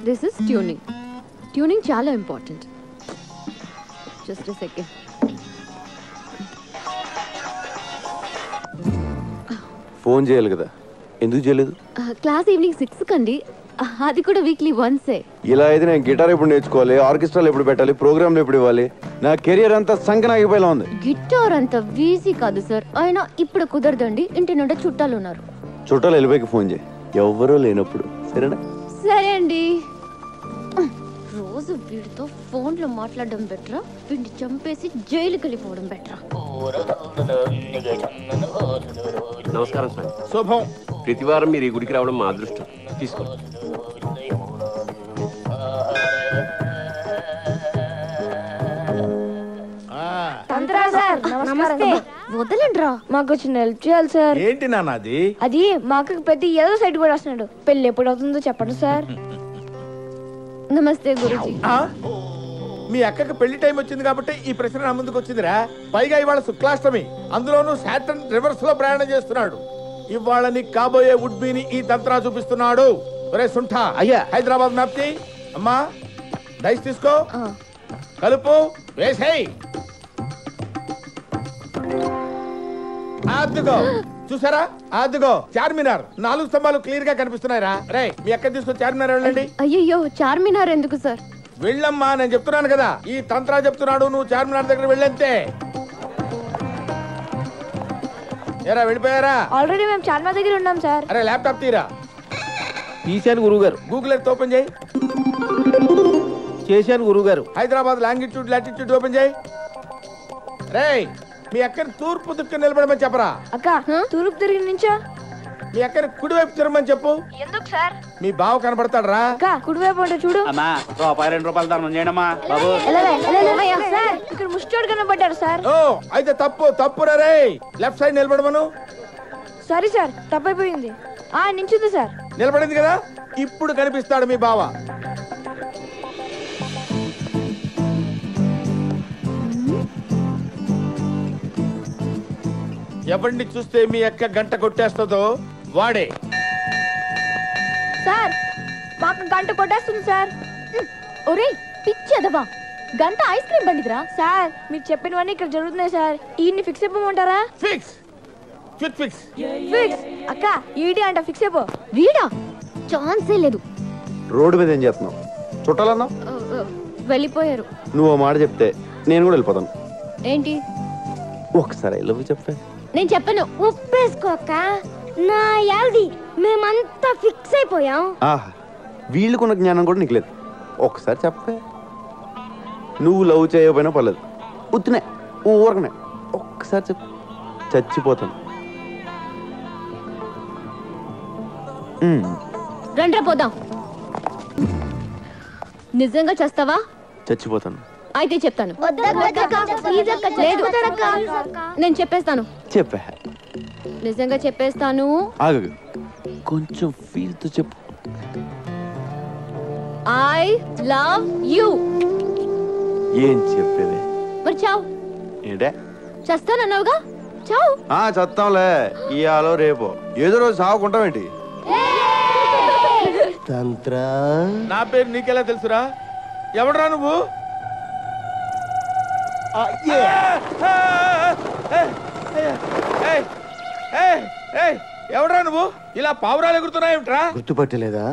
This is tuning. Tuning చాలా important. Just a second. Phone చేయాలి కదా, ఎందుకు చేయలేదు? క్లాస్ ఈవినింగ్ 6 కండి, అది కూడా వీక్లీ వన్సే. ఇలా అయితే నేను గిటార్ ఎప్పుడు నేర్చుకోవాలి, ఆర్కెస్ట్రాలు ఎప్పుడు పెట్టాలి, ప్రోగ్రాంలు ఎప్పుడు ఇవ్వాలి? నా కెరియర్ అంతా సంకనాగిపోయేలా ఉంది. గిటార్ అంత ఈజీ కాదు సార్, అయినా ఇప్పుడు కుదరదండి, ఇంటి నుండి చుట్టాలు ఉన్నారు. చుట్టాలు వెళ్ళిపోయి ఫోన్ చేయి, ఎవరూ లేనప్పుడు. సరేనా? సరే అండి. రోజు వీడితో ఫోన్లో మాట్లాడడం బెటరా, వీడిని చంపేసి జైలుకి వెళ్ళిపోవడం బెటరా? నమస్కారం సార్. శుభం. ప్రతి వారం మీరు ఈ గుడికి రావడం మా అదృష్టం. తీసుకోండి. వదలండి రా, మాకు చిన్న హెల్ప్ చేయాలి సార్. ఏంటి నాన్నది? అది మా అక్కకి పెద్ద ఏదో సైట్ కూడా వస్తున్నాడు. పెళ్లి ఎప్పుడు అవుతుందో చెప్పండి సార్. నమస్తే గురుజీ. మీ అక్కకి పెళ్లి టైం వచ్చింది కాబట్టి ఈ ప్రశ్న నా ముందుకు వచ్చిందిరా. పైగా ఇవాళ శుక్లాష్టమి, అందులోనూ సాటర్న్ రివర్స్ లో ప్రయాణం చేస్తున్నాడు. ఇవాళ నీకు కాబోయే వుడ్ బీని ఈ తంత్రా చూపిస్తున్నాడు. ఒరే సుంఠా, అయ్యా హైదరాబాద్ మ్యాప్ చేయి. అమ్మా డైస్ తీసుకో, కలుపు, వేసేయ్. అద్దుగో, చూసారా? అద్దుగో చార్మినార్ 4 స్తంభాలు క్లియర్ గా కనిపిస్తున్నాయిరా. రే మీ అక్క తీసుకొని చార్మినార్ వెళ్ళండి. అయ్యయ్యో, చార్మినార్ ఎందుకు సార్? వెళ్ళమ్మా, నేను చెప్తున్నాను కదా, ఈ తంత్రా చెప్తున్నాడు, నువ్వు చార్మినార్ దగ్గర వెళ్ళంతే. ఏరా వెళ్ళిపోయారా? ఆల్రెడీ మేము చార్మినార్ దగ్గర ఉన్నాం సార్. అరే ల్యాప్టాప్ తీరా. తీశాను గురువు గారు. గూగుల్ ఎర్త్ ఓపెన్ చేయి. చేశాను గురువు గారు. హైదరాబాద్ లాంగిట్యూడ్ లాటిట్యూడ్ ఓపెన్ చేయి. రే మీ అక్కని తూర్పు దిక్కు నిలబడమని చెప్పరా. అక్క తూర్పు తిరిగి నుంచో. మీ అక్కని కుడివైపు తిరగమని చెప్పు. ఎందుకు సార్? మీ బావ కనబడతాడు రా. అక్క కుడివైపు అంటే చూడు. అమ్మా ₹2 దానం చేయండమ్మా బాబు. సార్ ఇక్కడ ముష్టోడు కనబడ్డారు సార్. ఓ అయితే తప్పు రే. లెఫ్ట్ సైడ్ నిలబడమను. సారీ సార్, తప్పైపోయింది. నించుంది సార్. నిలబడింది కదా, ఇప్పుడు కనిపిస్తాడు మీ బావ. ఎవరిని చూస్తే మీ అక్క గంట కొట్టేస్తుందో వాడే. సార్ మాకు గంట కొట్టేస్తుంది సార్. ఒరే పిచ్చెదవా, గంట ఐస్ క్రీమ్ బండిదిరా. సార్ మీరు చెప్పినవన్నీ ఇక్కడ జరుగుతున్నాయి సార్. ఈయన్ని ఫిక్స్ అయిపోమంటారా? Fix fix fix. అక్క ఈడి అంట ఫిక్స్ అయిపో. వీడా? ఛాన్సే లేదు. రోడ్డు మీద ఏం చేస్తున్నావు? చుట్టాలన్నా వెళ్ళిపోయారు. నువ్వు మాట చెప్తే నేను కూడా వెళ్ళిపోతాను. ఏంటి? ఒకసారి ఐ లవ్ యు చెప్పే. నేను చెప్పను. ఒప్పేసుకోక నా యాల్ది మేమంతా ఫిక్స్ అయిపోయాం. ఆహా, వీళ్ళకున్న జ్ఞానం కూడా నీకు లేదు. ఒకసారి చెప్పే. నువ్వు లవ్ చేయకపోయినా పర్లేదు, ఉత్తినే ఊరకనే ఒక్కసారి చెప్పు, చచ్చిపోతాను. రండ్రా పోదాం. నిజంగా చేస్తావా? చచ్చిపోతాను. అయితే చెప్తాను. లేదు, నేను చెప్పేస్తాను. చెప్పే. నిజంగా చెప్పేస్తాను. ఆగు, కొంచెం ఫీల్ తో చెప్పు. I love you. ఏం చెప్పేవే? మరి చావు. ఏంటే? చేస్తానన్నావుగా, చావు. చస్తాంలే, ఇయాలో రేపో ఏదో రోజు సాగుకుంటామేంటి? తంత్రా. నా పేరు నీకెలా తెలుసురా? ఎవడరా నువ్వు? ఎవడరా నువ్వు? ఇలా పావురాలు ఎగురుతున్నాయేమిట్రా? గుర్తుపట్టలేదా?